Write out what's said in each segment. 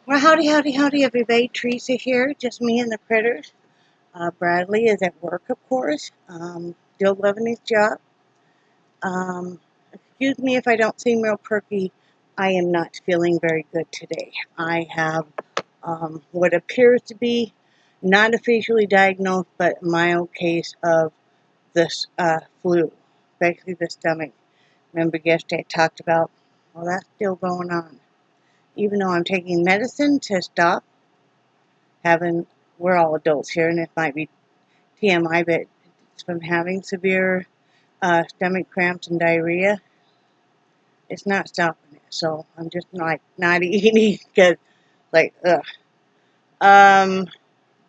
Well, howdy, howdy, howdy, everybody. Theresa here, just me and the critters. Bradley is at work, of course, still loving his job. Excuse me if I don't seem real perky. I am not feeling very good today. I have what appears to be not officially diagnosed, but a mild case of this flu, especially the stomach. Remember yesterday I talked about, well, that's still going on. Even though I'm taking medicine to stop having, we're all adults here, and it might be TMI, but it's from having severe stomach cramps and diarrhea. It's not stopping it, so I'm just not eating because, like, ugh.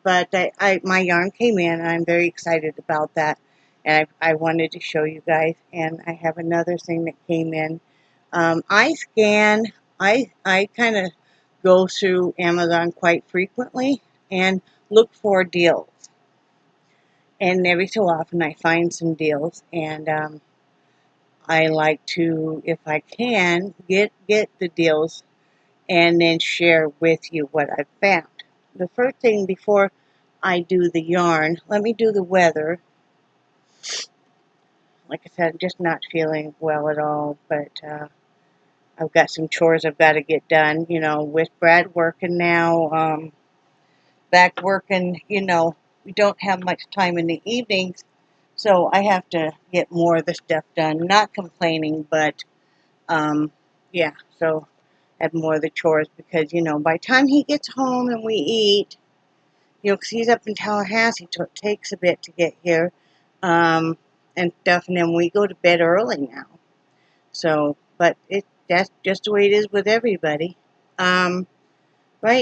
But my yarn came in, and I'm very excited about that, and I wanted to show you guys. And I have another thing that came in. I kind of go through Amazon quite frequently and look for deals. And every so often I find some deals, and I like to, if I can, get the deals and then share with you what I've found. The first thing before I do the yarn, let me do the weather. Like I said, I'm just not feeling well at all, but I've got some chores I've got to get done, with Brad working now, back working, we don't have much time in the evenings, so I have to get more of the stuff done. Not complaining, but, yeah, so add more of the chores because, by the time he gets home and we eat, because he's up in Tallahassee, so it takes a bit to get here, and stuff, and then we go to bed early now. So, but that's just the way it is with everybody. Right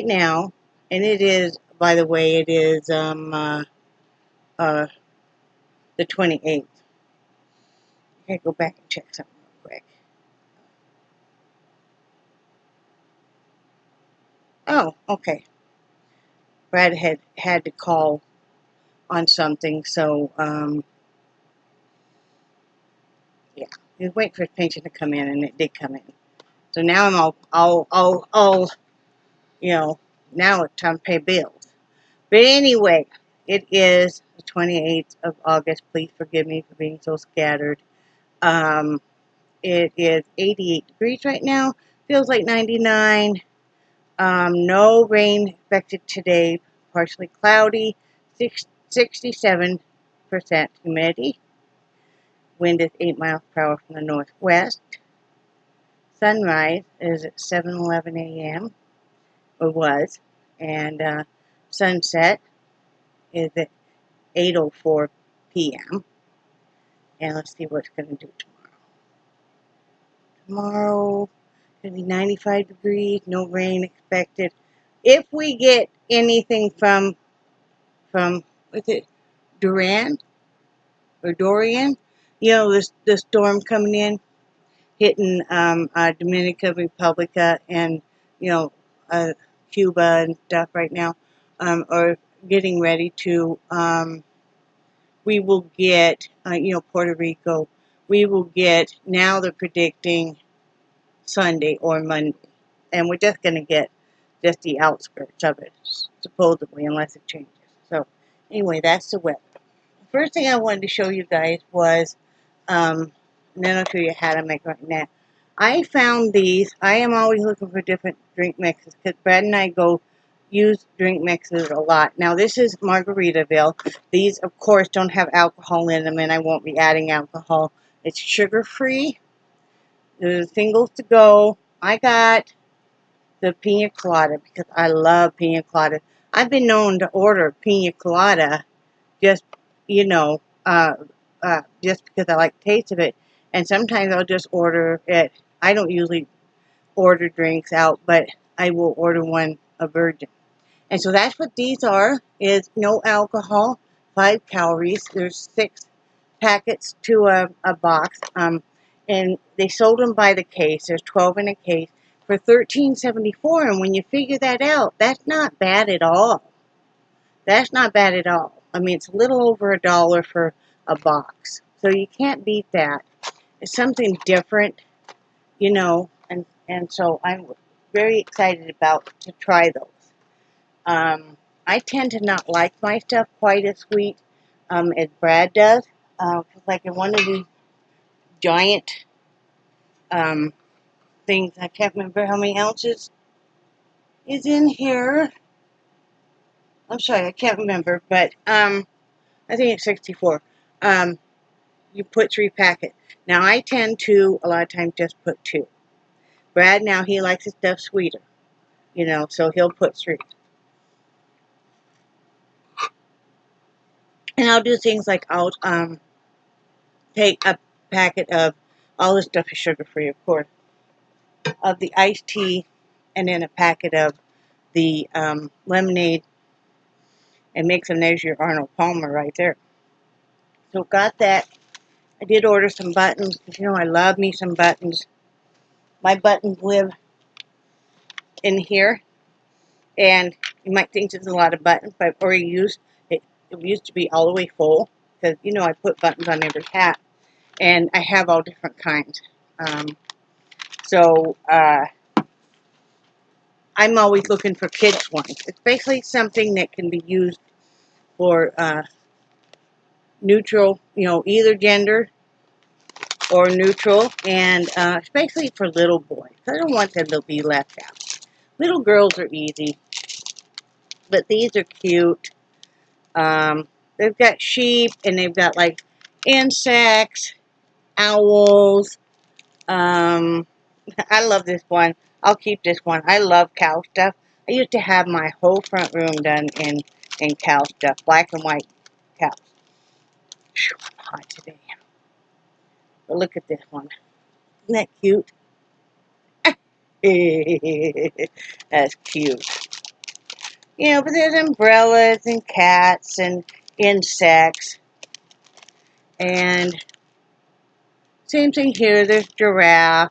now, and it is, by the way, it is the 28th. I gotta go back and check something real quick. Oh, okay. Brad had to call on something, so yeah, he was waiting for his pension to come in, and it did come in. So now I'm all now it's time to pay bills. But anyway, it is the 28th of August. Please forgive me for being so scattered. It is 88 degrees right now. Feels like 99. No rain expected today. Partially cloudy. 67% humidity. Wind is 8 miles per hour from the northwest. Sunrise is at 7:11 a.m. Or was. And sunset is at 8:04 p.m. And let's see what it's going to do tomorrow. Tomorrow, going to be 95 degrees, no rain expected. If we get anything from what's it, Duran or Dorian, the storm coming in, hitting Dominican Republica and, Cuba and stuff right now, or getting ready to, we will get, Puerto Rico, we will get, now they're predicting Sunday or Monday. And we're just going to get just the outskirts of it, supposedly, unless it changes. So, anyway, that's the weather. The first thing I wanted to show you guys was, and then I'll show you how to make right now. I found these. I am always looking for different drink mixes because Brad and I use drink mixes a lot. Now, this is Margaritaville. These, of course, don't have alcohol in them, and I won't be adding alcohol. It's sugar-free. There's singles to go. I got the pina colada because I love pina colada. I've been known to order pina colada just, just because I like the taste of it. And sometimes I'll just order it. I don't usually order drinks out, but I will order one a virgin. And so that's what these are, is no alcohol, 5 calories. There's 6 packets to a box. And they sold them by the case. There's 12 in a case for $13.74. And when you figure that out, that's not bad at all. That's not bad at all. I mean, it's a little over $1 for a box. So you can't beat that. It's something different, and so very excited about to try those. I tend to not like my stuff quite as sweet as Brad does. Cause like in one of these giant things, I can't remember how many ounces is in here. I'm sorry, I can't remember, but I think it's 64. You put 3 packets. Now I tend to a lot of times just put 2. Brad now he likes his stuff sweeter, you know, so he'll put 3. And I'll do things like I'll take a packet of all this stuff is sugar free, of course, of the iced tea, and then a packet of the lemonade, and mix them. There's your Arnold Palmer right there. So got that. I did order some buttons because, you know, I love me some buttons. My buttons live in here, and you might think there's a lot of buttons, but I've already used it. It used to be all the way full because, you know, I put buttons on every hat, and I have all different kinds. So I'm always looking for kids ones. It's basically something that can be used for neutral, you know, either gender or neutral, and especially for little boys. I don't want them to be left out. Little girls are easy, but these are cute. They've got sheep, and they've got like insects, owls. I love this one. I'll keep this one. I love cow stuff. I used to have my whole front room done in cow stuff, black and white cows. Whew, I'm hot today. But look at this one. Isn't that cute? That's cute. You know, but there's umbrellas and cats and insects. And same thing here. There's giraffe,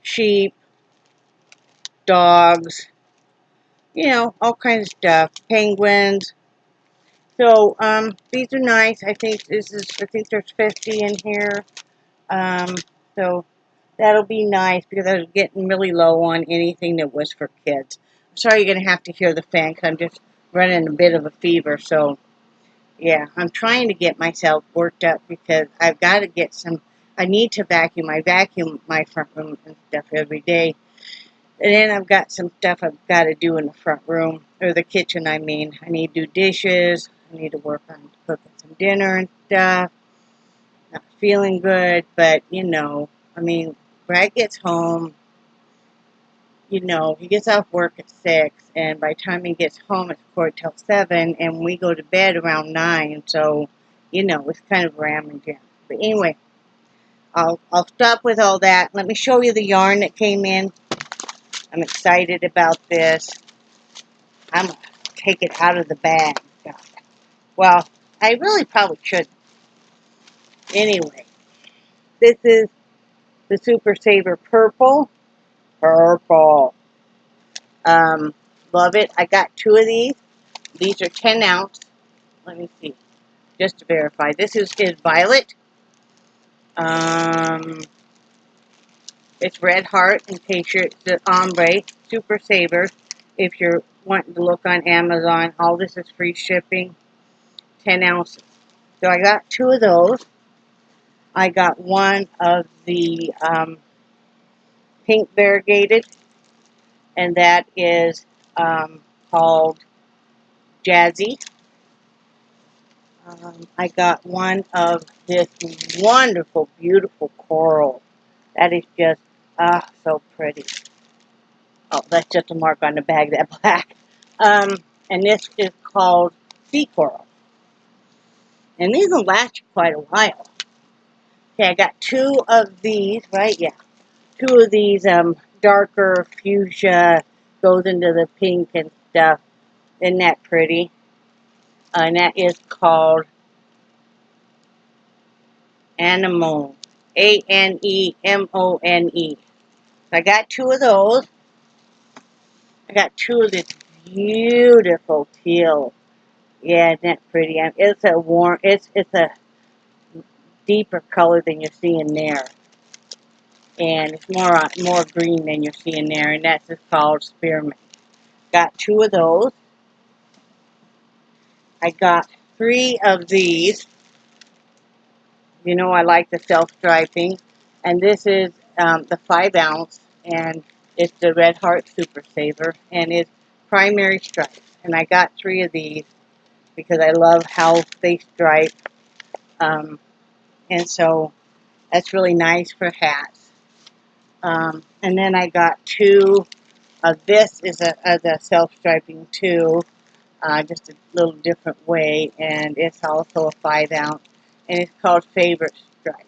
sheep, dogs, you know, all kinds of stuff. Penguins. So, these are nice. I think there's 50 in here. So that'll be nice because I was getting really low on anything that was for kids. I'm sorry you're going to have to hear the fan because I'm just running a bit of a fever. So, yeah, I'm trying to get myself worked up because I've got to get some, I need to vacuum. I vacuum my front room and stuff every day. And then I've got some stuff I've got to do in the front room, or the kitchen, I mean. I need to do dishes. I need to work on cooking some dinner and stuff. Not feeling good, but, you know, I mean, Brad gets home, you know, he gets off work at 6, and by the time he gets home, it's 7:15, and we go to bed around 9, so, you know, it's kind of ramming down. But anyway, I'll stop with all that. Let me show you the yarn that came in. I'm excited about this. I'm going to take it out of the bag. Well, I really probably should. Anyway, this is the Super Saver Purple. Purple. Love it. I got 2 of these. These are 10 ounce. Let me see. Just to verify. This is violet. It's red heart in case you're the ombre. Super Saver. If you're wanting to look on Amazon, all this is free shipping. 10 ounces. So I got 2 of those. I got one of the pink variegated, and that is called Jazzy. I got one of this wonderful, beautiful coral. That is just, so pretty. Oh, that's just a mark on the bag, that black. And this is called sea coral. And these will last you quite a while. Okay, I got 2 of these, right? Yeah. 2 of these darker fuchsia, goes into the pink and stuff. Isn't that pretty? And that is called Anemone. Anemone. So I got 2 of those. I got 2 of this beautiful teal. Yeah, isn't that pretty? It's a it's a deeper color than you see in there. and it's more green than you're seeing there, and that's just called spearmint. Got 2 of those. I got 3 of these. You know, I like the self-striping, and this is the 5-ounce, and it's the Red Heart Super Saver, and it's primary stripes. And I got 3 of these because I love how they stripe, and so that's really nice for hats. And then I got 2 of this is the self-striping too, just a little different way, and it's also a 5-ounce, and it's called Favorite Stripe.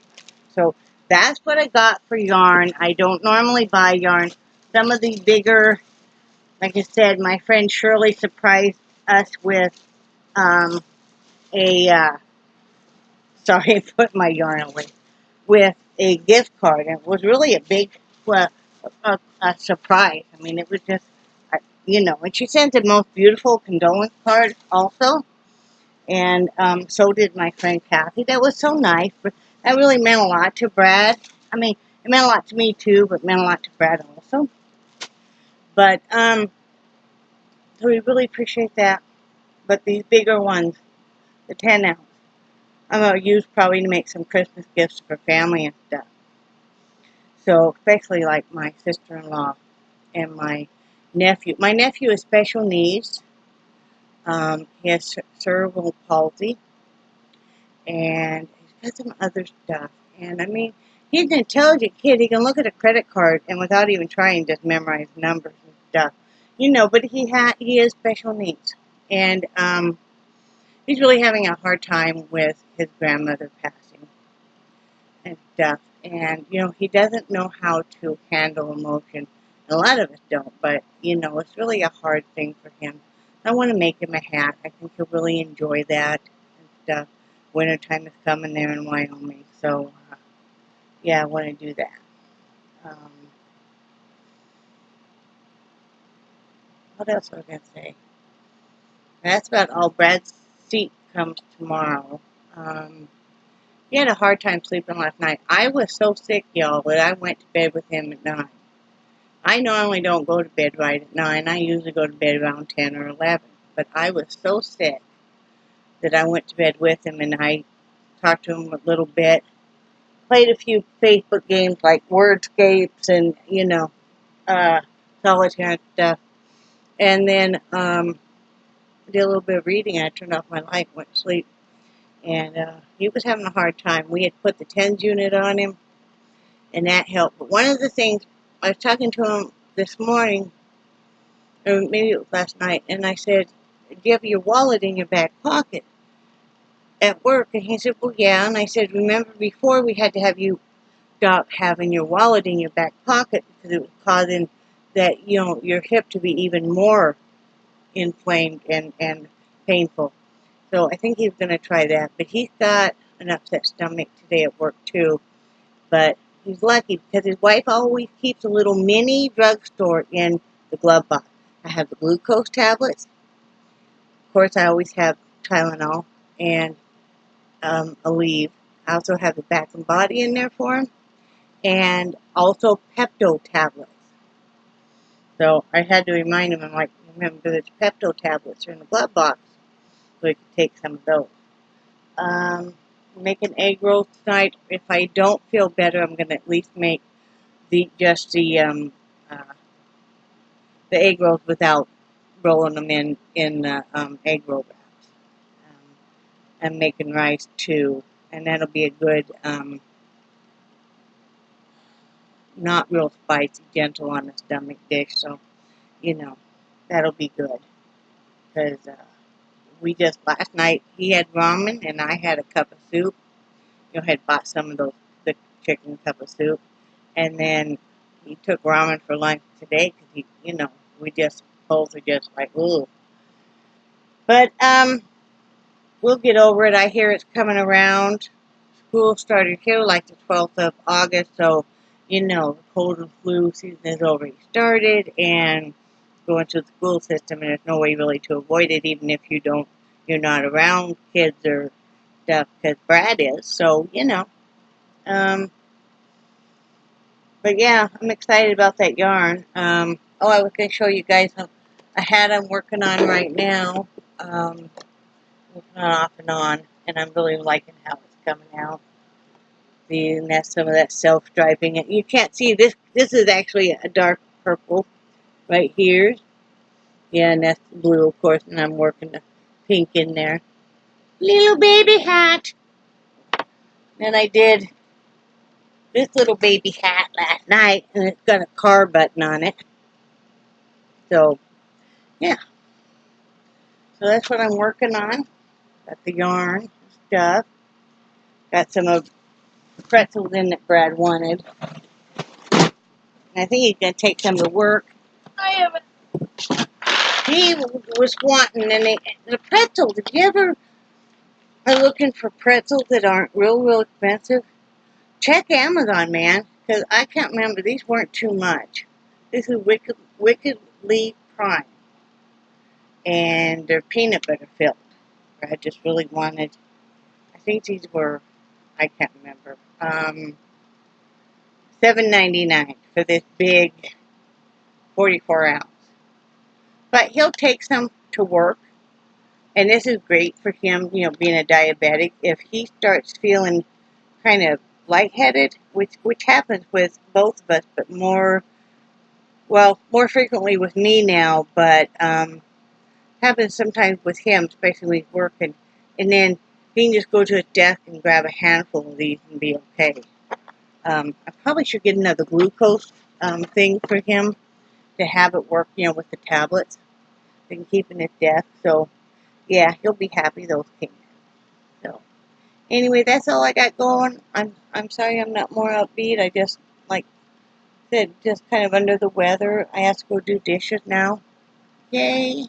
So that's what I got for yarn. I don't normally buy yarn. Some of the bigger, like I said, my friend Shirley surprised us with sorry, I put my yarn away, with a gift card, and it was really a big, well, a surprise. I mean, it was just, you know, and she sent the most beautiful condolence card also, and so did my friend Kathy. That was so nice. But that really meant a lot to Brad. I mean, it meant a lot to me too, but it meant a lot to Brad also. But so we really appreciate that. But these bigger ones, the 10-ounce, I'm gonna use probably to make some Christmas gifts for family and stuff. So especially like my sister-in-law and my nephew. My nephew has special needs. He has cerebral palsy, and he's got some other stuff. And I mean, he's an intelligent kid. He can look at a credit card and without even trying, just memorize numbers and stuff. You know, but he has special needs, and he's really having a hard time with his grandmother passing and stuff. And you know, he doesn't know how to handle emotion. A lot of us don't, but you know, it's really a hard thing for him. I want to make him a hat. I think he'll really enjoy that and stuff. Wintertime is coming there in Wyoming, so yeah, I want to do that. What else was I going to say? That's about all. Brad's seat comes tomorrow. He had a hard time sleeping last night. I was so sick, y'all, that I went to bed with him at 9. I normally don't go to bed right at 9. I usually go to bed around 10 or 11. But I was so sick that I went to bed with him, and I talked to him a little bit. Played a few Facebook games like Wordscapes and, you know, solitaire and stuff. And then did a little bit of reading. I turned off my light and went to sleep. And he was having a hard time. We had put the TENS unit on him, and that helped. But one of the things, I was talking to him this morning, or maybe it was last night, and I said, do you have your wallet in your back pocket at work? And he said, well, yeah. And I said, remember before we had to have you stop having your wallet in your back pocket because it was causing that, you know, your hip to be even more inflamed and painful. So I think he's going to try that. But he's got an upset stomach today at work too. But he's lucky because his wife always keeps a little mini drugstore in the glove box. I have the glucose tablets. Of course, I always have Tylenol and Aleve. I also have the Bath and Body in there for him. And also Pepto tablets. So I had to remind him, I'm like, remember the Pepto tablets are in the glove box, so he could take some of those. Make an egg roll tonight. If I don't feel better, I'm going to at least make the egg rolls without rolling them in egg roll wraps. I'm making rice too, and that'll be a good, not real spicy, gentle on the stomach dish. So, you know, that'll be good. Because we just, last night, he had ramen and I had a cup of soup. You know, had bought some of those, the chicken cup of soup. And then he took ramen for lunch today because he, you know, we just, both are just like, ooh. But, we'll get over it. I hear it's coming around. School started here like the 12th of August, so, you know, the cold and flu season has already started, and going to the school system, and there's no way really to avoid it, even if you're not around kids or stuff, because Brad is, so, you know. But yeah, I'm excited about that yarn. Oh, I was going to show you guys a hat I'm working on right now. Working on off and on, and I'm really liking how it's coming out. And that's some of that self-striping. You can't see this. This is actually a dark purple right here. Yeah, and that's blue, of course, and I'm working the pink in there. Little baby hat. And I did this little baby hat last night, and it's got a car button on it. So, yeah. So that's what I'm working on. Got the yarn stuff. Got some of the pretzels in that Brad wanted. And I think he's going to take some to work. I haven't. He was wanting, and the pretzels, if you ever are looking for pretzels that aren't real expensive, check Amazon, man, because I can't remember. These weren't too much. This is Wickedly Prime, and they're peanut butter filled. I just really wanted, I think these were, I can't remember, $7.99 for this big 44 ounce. But he'll take some to work, and this is great for him, you know, being a diabetic. If he starts feeling kind of lightheaded, which happens with both of us, but more frequently with me now, but happens sometimes with him, especially when he's working. And then he can just go to his desk and grab a handful of these and be okay. I probably should get another glucose thing for him to have it work, you know, with the tablets. They can keep in his desk. So, yeah, he'll be happy those came in. So, anyway, that's all I got going. I'm sorry I'm not more upbeat. I just, like I said, just kind of under the weather. I have to go do dishes now. Yay!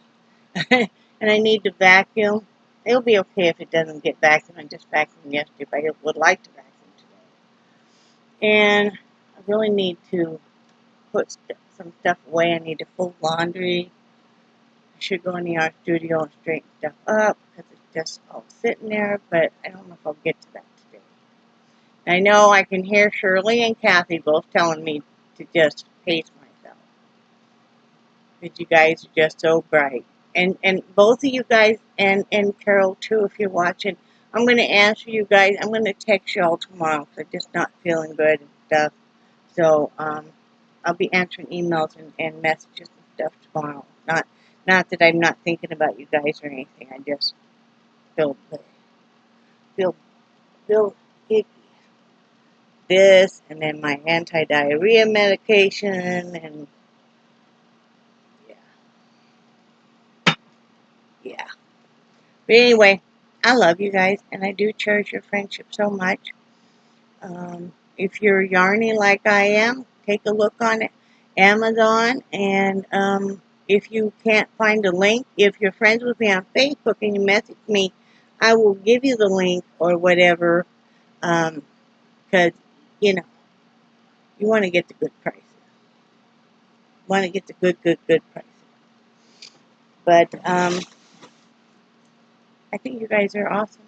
And I need to vacuum. It'll be okay if it doesn't get vacuumed. I just vacuumed yesterday, but I would like to vacuum today. And I really need to put some stuff away. I need to fold laundry. I should go in the art studio and straighten stuff up because it's just all sitting there, but I don't know if I'll get to that today. I know I can hear Shirley and Kathy both telling me to just pace myself. Because you guys are just so bright. And both of you guys, and Carol too, if you're watching, I'm going to answer you guys. I'm going to text y'all tomorrow because I'm just not feeling good and stuff. So, I'll be answering emails and messages and stuff tomorrow. Not that I'm not thinking about you guys or anything. I just feel icky. This, and then my anti-diarrhea medication, and yeah. But anyway, I love you guys, and I do cherish your friendship so much. If you're yarny like I am, take a look on Amazon, and if you can't find a link, if you're friends with me on Facebook and you message me, I will give you the link or whatever, because, you know, you want to get the good prices. You want to get the good prices. But I think you guys are awesome,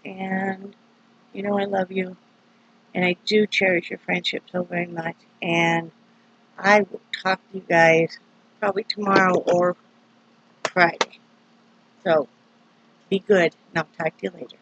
and you know I love you, and I do cherish your friendship so very much, and I will talk to you guys probably tomorrow or Friday. So, be good, and I'll talk to you later.